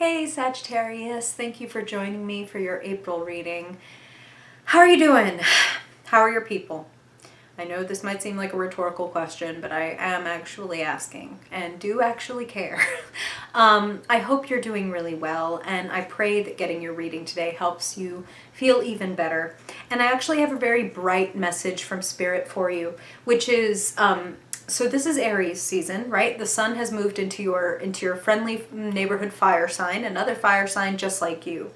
Hey Sagittarius, thank you for joining me for your April reading. How are you doing? How are your people? I know this might seem like a rhetorical question, but I am actually asking and do actually care. I hope you're doing really well, and I pray that getting your reading today helps you feel even better. And I actually have a very bright message from Spirit for you, which is so this is Aries season, right? The sun has moved into your friendly neighborhood fire sign, another fire sign just like you.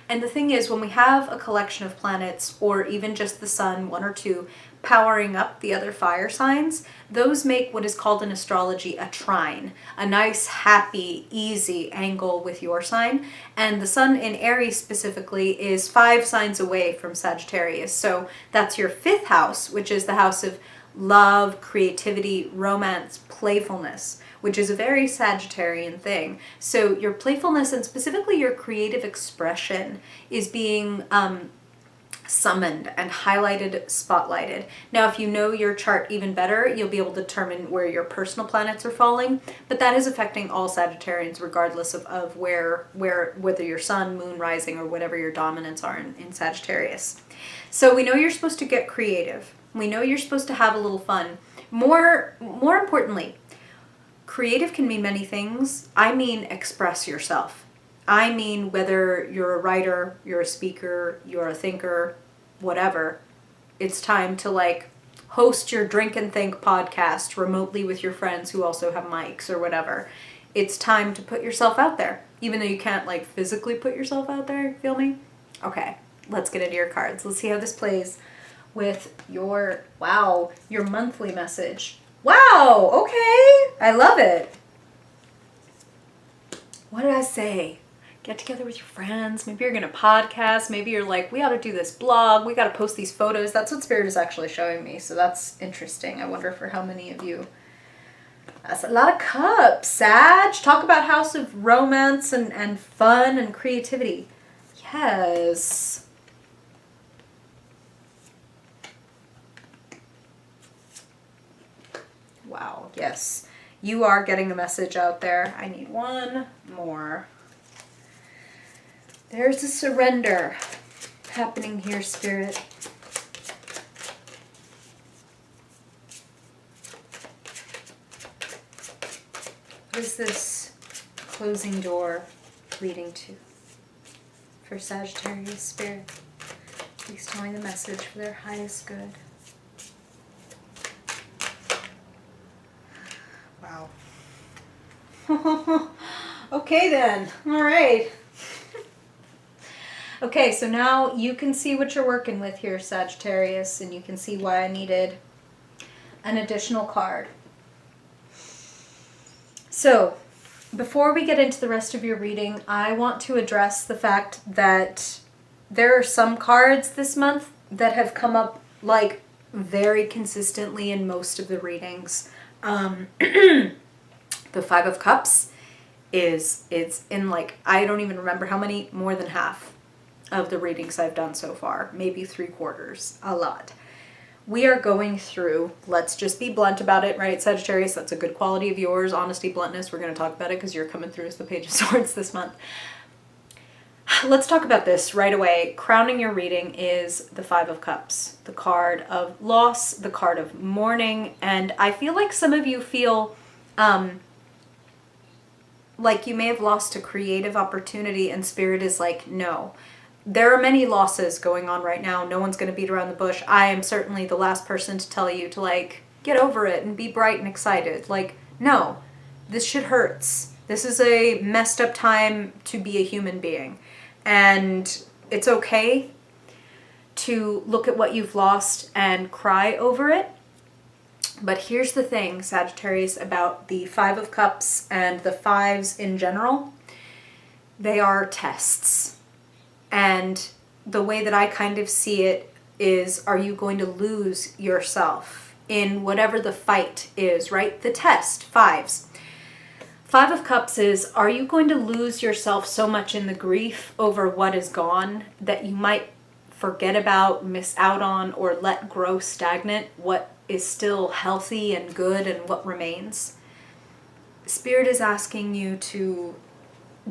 And the thing is, when we have a collection of planets, or even just the sun, one or two, powering up the other fire signs, those make what is called in astrology a trine, a nice, happy, easy angle with your sign. And the sun in Aries specifically is 5 signs away from Sagittarius. So that's your 5th house, which is the house of love, creativity, romance, playfulness, which is a very Sagittarian thing. So your playfulness and specifically your creative expression is being summoned and highlighted, spotlighted. Now, if you know your chart even better, you'll be able to determine where your personal planets are falling, but that is affecting all Sagittarians regardless of whether your sun, moon, rising, or whatever your dominants are in Sagittarius. So we know you're supposed to get creative. We know you're supposed to have a little fun. More importantly, creative can mean many things. I mean express yourself. I mean whether you're a writer, you're a speaker, you're a thinker, whatever. It's time to host your Drink and Think podcast remotely with your friends who also have mics or whatever. It's time to put yourself out there, even though you can't physically put yourself out there. Feel me? Okay, let's get into your cards. Let's see how this plays with your monthly message. Wow, okay. I love it. What did I say? Get together with your friends. Maybe you're going to podcast. Maybe you're like, we ought to do this blog. We got to post these photos. That's what Spirit is actually showing me. So that's interesting. I wonder for how many of you. That's a lot of cups. Sag, talk about house of romance and fun and creativity. Yes. Wow, yes. You are getting the message out there. I need one more. There's a surrender happening here, Spirit. What is this closing door leading to for Sagittarius, Spirit? Please tell me the message for their highest good. Wow. Okay then. All right. Okay, so now you can see what you're working with here, Sagittarius, and you can see why I needed an additional card. So, before we get into the rest of your reading, I want to address the fact that there are some cards this month that have come up very consistently in most of the readings. The 5 of Cups it's in I don't even remember how many, more than half of the readings I've done so far, maybe 3/4, a lot. We are going through, let's just be blunt about it, right, Sagittarius? That's a good quality of yours, honesty, bluntness. We're going to talk about it because you're coming through as the Page of Swords this month. Let's talk about this right away. Crowning your reading is the 5 of Cups, the card of loss, the card of mourning, and I feel like some of you feel like you may have lost a creative opportunity, and Spirit is like, no. There are many losses going on right now. No one's going to beat around the bush. I am certainly the last person to tell you to get over it and be bright and excited. No, this shit hurts. This is a messed up time to be a human being. And it's okay to look at what you've lost and cry over it. But here's the thing, Sagittarius, about the 5 of Cups and the 5s in general. They are tests. And the way that I kind of see it is, are you going to lose yourself in whatever the fight is, right? The test, 5s. 5 of Cups is, are you going to lose yourself so much in the grief over what is gone that you might forget about, miss out on, or let grow stagnant what is still healthy and good and what remains? Spirit is asking you to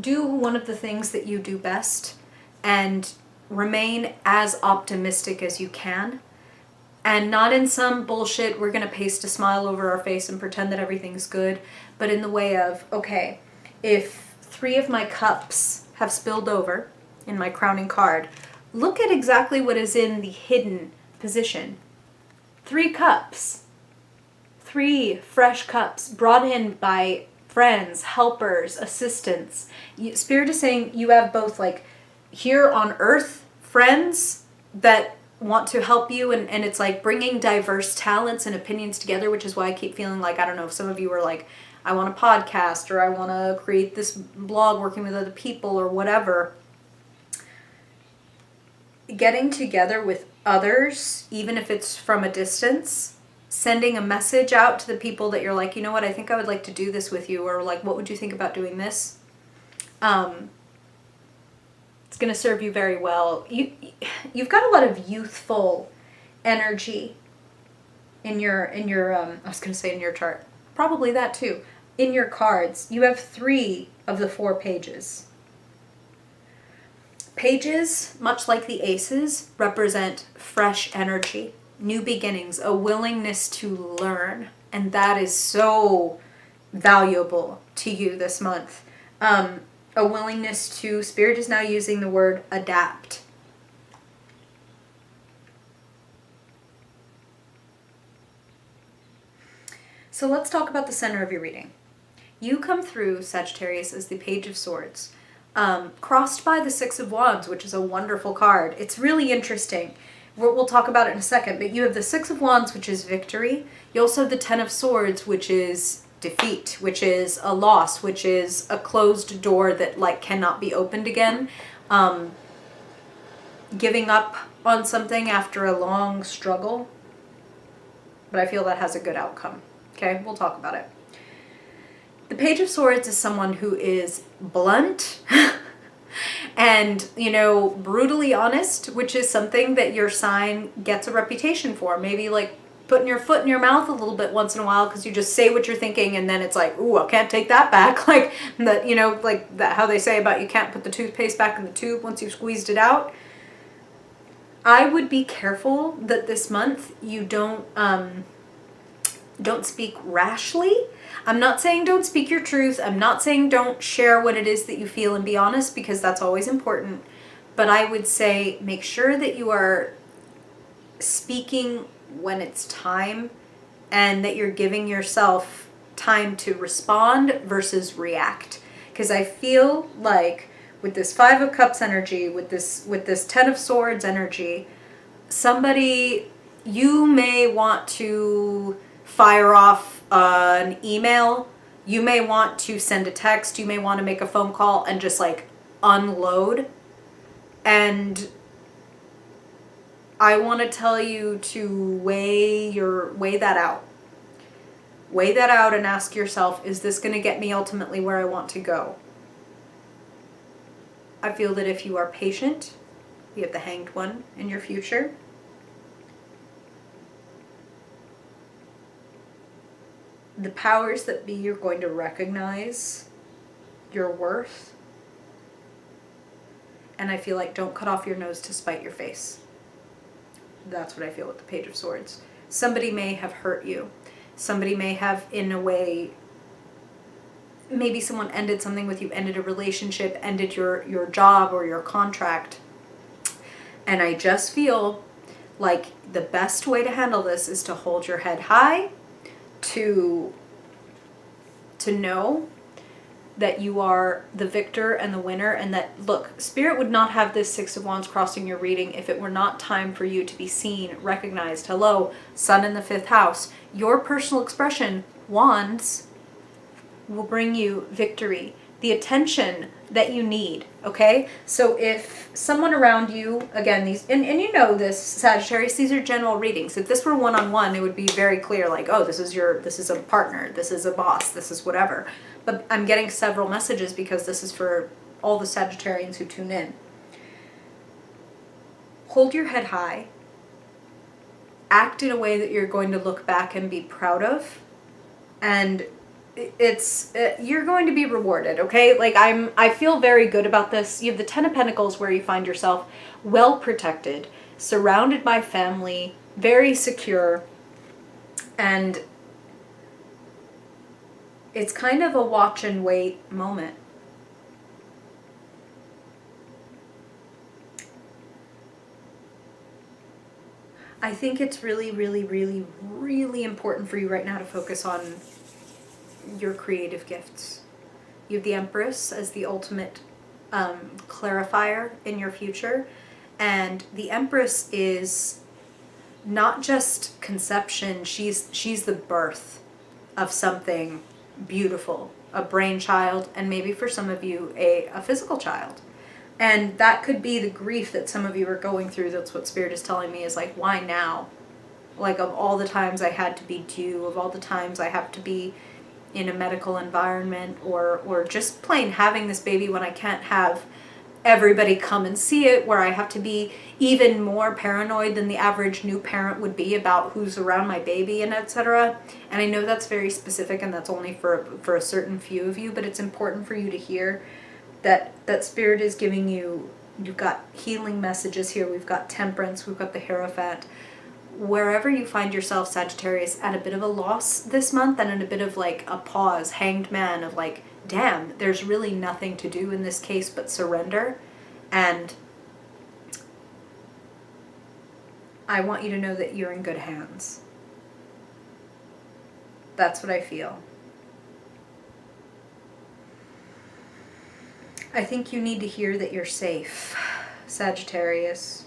do one of the things that you do best and remain as optimistic as you can. And not in some bullshit, we're going to paste a smile over our face and pretend that everything's good, but in the way of, okay, if 3 of my cups have spilled over in my crowning card, look at exactly what is in the hidden position. 3 cups. 3 fresh cups brought in by friends, helpers, assistants. Spirit is saying you have both, like, here on earth, friends that want to help you, and it's like bringing diverse talents and opinions together, which is why I keep feeling like, I don't know if some of you are like, I want a podcast, or I want to create this blog working with other people, or whatever. Getting together with others, even if it's from a distance, sending a message out to the people that you're like, you know what, I think I would like to do this with you, or like, what would you think about doing this? It's going to serve you very well. You've got a lot of youthful energy in your I was going to say in your chart. Probably that too. In your cards, you have 3 of the 4 pages. Pages, much like the aces, represent fresh energy, new beginnings, a willingness to learn. And that is so valuable to you this month. A willingness to, Spirit is now using the word adapt. So let's talk about the center of your reading. You come through, Sagittarius, as the Page of Swords, crossed by the 6 of Wands, which is a wonderful card. It's really interesting. We'll talk about it in a second, but you have the 6 of Wands, which is victory. You also have the 10 of Swords, which is defeat, which is a loss, which is a closed door that like cannot be opened again. Giving up on something after a long struggle. But I feel that has a good outcome. Okay, we'll talk about it. The Page of Swords is someone who is blunt and, you know, brutally honest, which is something that your sign gets a reputation for. Maybe like putting your foot in your mouth a little bit once in a while because you just say what you're thinking and then it's like, ooh, I can't take that back. Like that, you know, like that, how they say about you can't put the toothpaste back in the tube once you've squeezed it out. I would be careful that this month you don't speak rashly. I'm not saying don't speak your truth. I'm not saying don't share what it is that you feel and be honest, because that's always important. But I would say make sure that you are speaking when it's time and that you're giving yourself time to respond versus react. Because I feel like with this 5 of Cups energy, with this 10 of Swords energy, somebody, you may want to fire off an email, you may want to send a text, you may want to make a phone call and just like unload. And I want to tell you to weigh that out. Weigh that out and ask yourself, is this going to get me ultimately where I want to go? I feel that if you are patient, you have the Hanged One in your future. The powers that be are going to recognize your worth. And I feel like don't cut off your nose to spite your face. That's what I feel with the Page of Swords. Somebody may have hurt you. Somebody may have, in a way, maybe someone ended something with you, ended a relationship, ended your job or your contract. And I just feel like the best way to handle this is to hold your head high, to know that you are the victor and the winner, and that, look, Spirit would not have this 6 of Wands crossing your reading if it were not time for you to be seen, recognized. Hello, Sun in the 5th house. Your personal expression, Wands, will bring you victory, the attention that you need, okay? So if someone around you, again, these, and you know this, Sagittarius, these are general readings. If this were one-on-one, it would be very clear, like, oh, this is a partner, this is a boss, this is whatever. But I'm getting several messages because this is for all the Sagittarians who tune in. Hold your head high. Act in a way that you're going to look back and be proud of. And you're going to be rewarded, okay? Like I feel very good about this. You have the 10 of Pentacles where you find yourself well protected, surrounded by family, very secure, and it's kind of a watch and wait moment. I think it's really, really, really, really important for you right now to focus on your creative gifts. You have the Empress as the ultimate clarifier in your future. And the Empress is not just conception, she's the birth of something beautiful, a brainchild, and maybe for some of you, a physical child. And that could be the grief that some of you are going through. That's what Spirit is telling me, is like, why now? Like, of all the times I had to be due, of all the times I have to be in a medical environment, or just plain having this baby when I can't have everybody come and see it, where I have to be even more paranoid than the average new parent would be about who's around my baby and etc. And I know that's very specific and that's only for a certain few of you, but it's important for you to hear that Spirit is giving you. You've got healing messages here. We've got Temperance, we've got the Hierophant. Wherever you find yourself, Sagittarius, at a bit of a loss this month and in a bit of like a pause, Hanged Man, of like, damn, there's really nothing to do in this case but surrender. And I want you to know that you're in good hands. That's what I feel. I think you need to hear that you're safe, Sagittarius.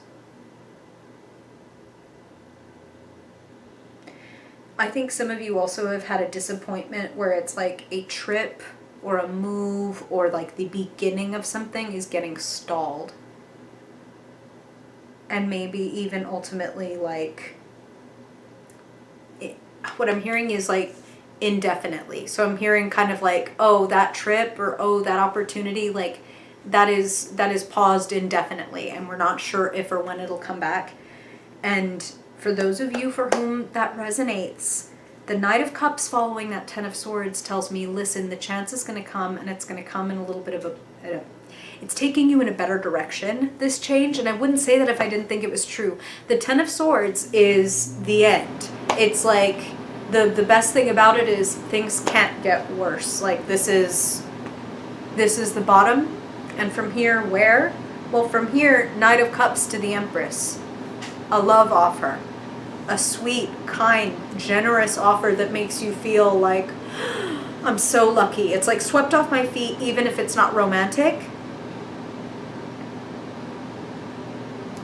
I think some of you also have had a disappointment where it's like a trip or a move or like the beginning of something is getting stalled. And maybe even ultimately like, what I'm hearing is like indefinitely. So I'm hearing kind of like, oh, that trip or oh, that opportunity, like that is paused indefinitely and we're not sure if or when it'll come back. And for those of you for whom that resonates, the Knight of Cups following that Ten of Swords tells me, listen, the chance is going to come, and it's going to come in a little bit of it's taking you in a better direction, this change. And I wouldn't say that if I didn't think it was true. The Ten of Swords is the end. It's like the best thing about it is things can't get worse. Like this is the bottom. And from here, where? Well, from here, Knight of Cups to the Empress. A love offer, a sweet, kind, generous offer that makes you feel like, I'm so lucky. It's like swept off my feet, even if it's not romantic.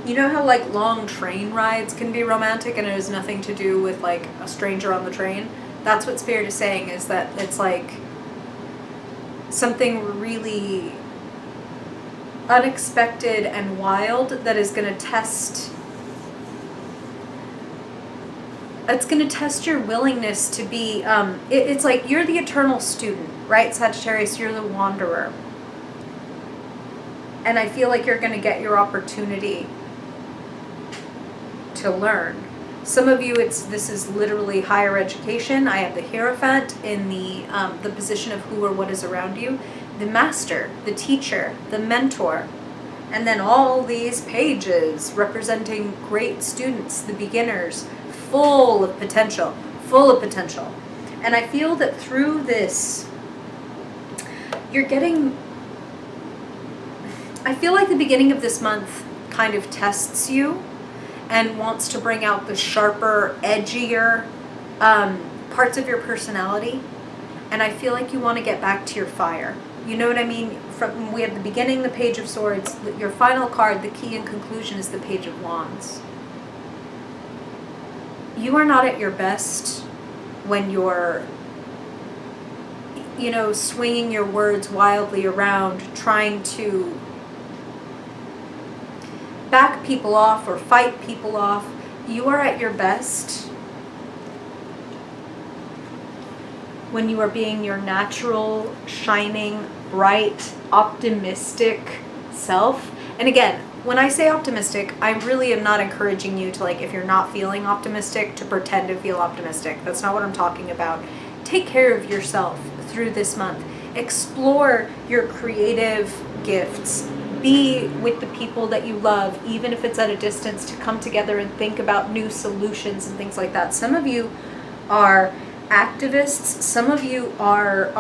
You know how like long train rides can be romantic and it has nothing to do with like a stranger on the train? That's what Spirit is saying, is that it's like something really unexpected and wild that is going to test. It's going to test your willingness to be, it's like you're the eternal student, right, Sagittarius? You're the wanderer. And I feel like you're going to get your opportunity to learn. Some of you, this is literally higher education. I have the Hierophant in the position of who or what is around you. The master, the teacher, the mentor. And then all these pages representing great students, the beginners, full of potential. And I feel that through this, I feel like the beginning of this month kind of tests you and wants to bring out the sharper, edgier parts of your personality. And I feel like you want to get back to your fire. You know what I mean? We have the beginning, the Page of Swords. Your final card, the key and conclusion, is the Page of Wands. You are not at your best when you're, swinging your words wildly around, trying to back people off or fight people off. You are at your best when you are being your natural, shining, bright, optimistic self. And again, when I say optimistic, I really am not encouraging you to, like, if you're not feeling optimistic, to pretend to feel optimistic. That's not what I'm talking about. Take care of yourself through this month. Explore your creative gifts. Be with the people that you love, even if it's at a distance, to come together and think about new solutions and things like that. Some of you are activists. Some of you are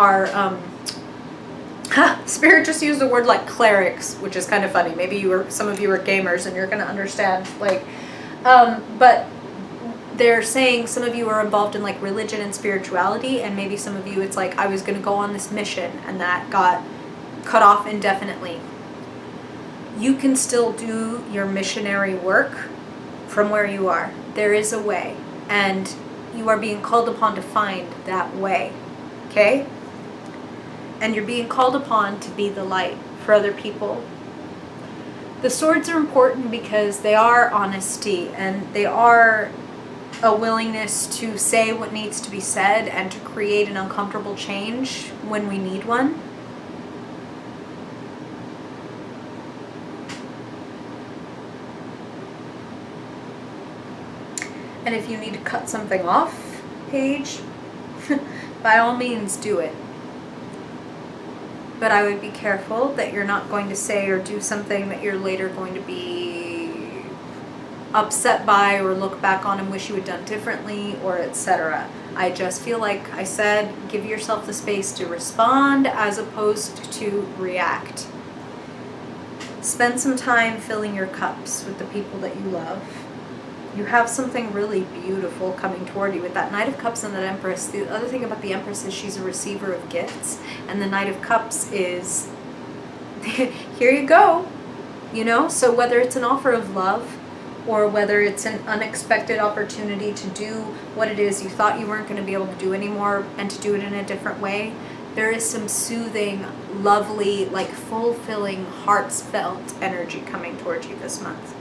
Spirit just used the word like clerics, which is kind of funny. Maybe some of you are gamers and you're going to understand. But they're saying some of you are involved in like religion and spirituality, and maybe some of you it's like, I was going to go on this mission and that got cut off indefinitely. You can still do your missionary work from where you are. There is a way, and you are being called upon to find that way. Okay? And you're being called upon to be the light for other people. The swords are important because they are honesty, and they are a willingness to say what needs to be said and to create an uncomfortable change when we need one. And if you need to cut something off, Paige, by all means do it. But I would be careful that you're not going to say or do something that you're later going to be upset by or look back on and wish you had done differently, or etc. I just feel like I said, give yourself the space to respond as opposed to react. Spend some time filling your cups with the people that you love. You have something really beautiful coming toward you with that Knight of Cups and that Empress. The other thing about the Empress is she's a receiver of gifts, and the Knight of Cups is, here you go, you know? So whether it's an offer of love, or whether it's an unexpected opportunity to do what it is you thought you weren't going to be able to do anymore and to do it in a different way, there is some soothing, lovely, like fulfilling, heartfelt energy coming towards you this month.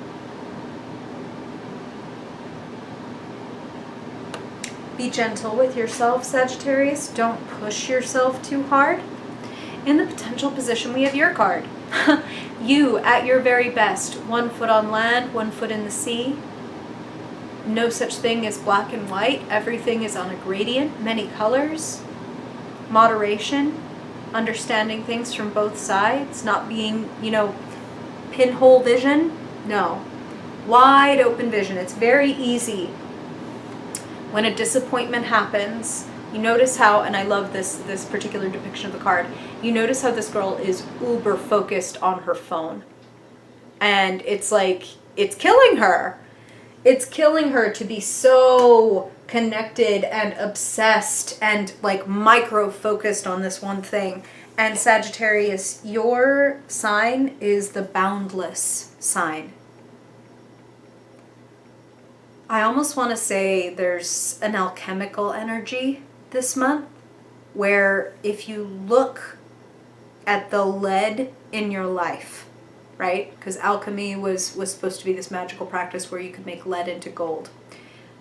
Be gentle with yourself, Sagittarius. Don't push yourself too hard. In the potential position, we have your card. You at your very best. 1 foot on land, 1 foot in the sea. No such thing as black and white. Everything is on a gradient, many colors. Moderation. Understanding things from both sides. Not being, pinhole vision. No. Wide open vision. It's very easy. When a disappointment happens, you notice how, and I love this particular depiction of the card, you notice how this girl is uber focused on her phone. And it's like, it's killing her. It's killing her to be so connected and obsessed and like micro-focused on this one thing. And Sagittarius, your sign is the boundless sign. I almost want to say there's an alchemical energy this month, where if you look at the lead in your life, right? Because alchemy was supposed to be this magical practice where you could make lead into gold.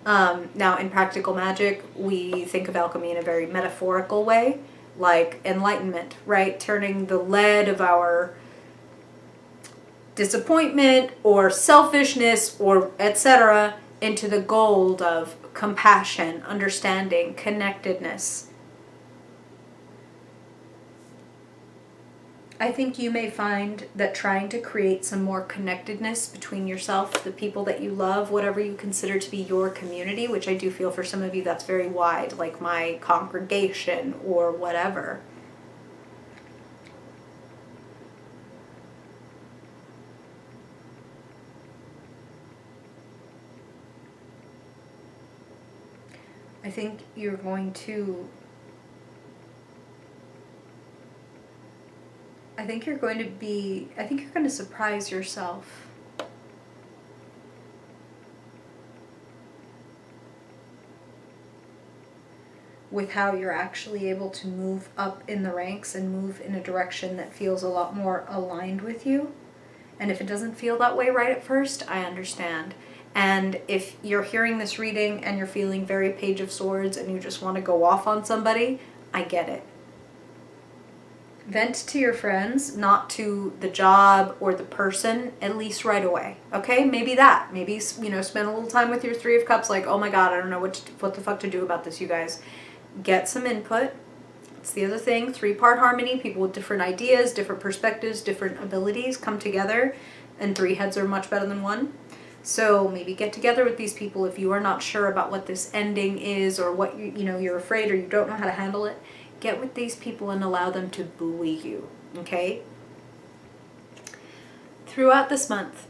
Now, in practical magic, we think of alchemy in a very metaphorical way, like enlightenment, right? Turning the lead of our disappointment or selfishness or etc. into the gold of compassion, understanding, connectedness. I think you may find that trying to create some more connectedness between yourself, the people that you love, whatever you consider to be your community, which I do feel for some of you that's very wide, like my congregation or whatever. I think you're going to surprise yourself. With how you're actually able to move up in the ranks and move in a direction that feels a lot more aligned with you. And if it doesn't feel that way right at first, I understand. And if you're hearing this reading and you're feeling very Page of Swords and you just want to go off on somebody, I get it. Vent to your friends, not to the job or the person, at least right away. Okay? Maybe that. Maybe, spend a little time with your Three of Cups like, oh my God, I don't know what the fuck to do about this, you guys. Get some input. It's the other thing, 3-part harmony, people with different ideas, different perspectives, different abilities come together, and 3 heads are much better than 1. So maybe get together with these people if you are not sure about what this ending is, or what you're afraid, or you don't know how to handle it. Get with these people and allow them to buoy you, okay? Throughout this month,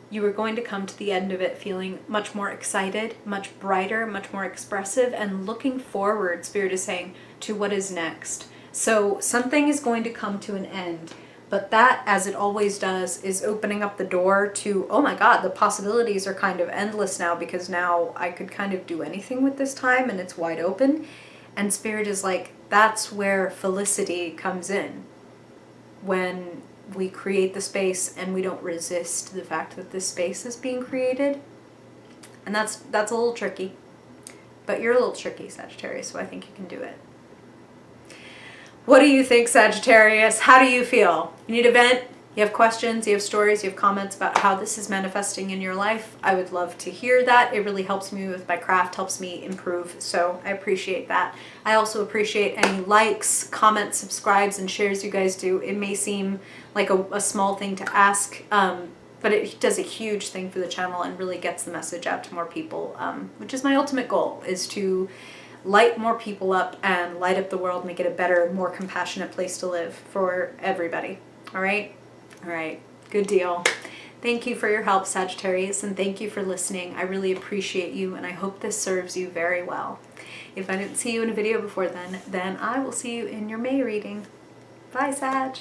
you are going to come to the end of it feeling much more excited, much brighter, much more expressive, and looking forward, Spirit is saying, to what is next. So something is going to come to an end, but that, as it always does, is opening up the door to, oh my God, the possibilities are kind of endless now, because now I could kind of do anything with this time and it's wide open. And Spirit is like, that's where felicity comes in. When we create the space and we don't resist the fact that this space is being created. And that's a little tricky. But you're a little tricky, Sagittarius, so I think you can do it. What do you think, Sagittarius? How do you feel? You need a vent? You have questions, you have stories, you have comments about how this is manifesting in your life? I would love to hear that. It really helps me with my craft, helps me improve, so I appreciate that. I also appreciate any likes, comments, subscribes, and shares you guys do. It may seem like a small thing to ask, but it does a huge thing for the channel and really gets the message out to more people, which is my ultimate goal, is to light more people up and light up the world, make it a better, more compassionate place to live for everybody. All right? All right. Good deal. Thank you for your help, Sagittarius, and thank you for listening. I really appreciate you, and I hope this serves you very well. If I didn't see you in a video before then I will see you in your May reading. Bye, Sag.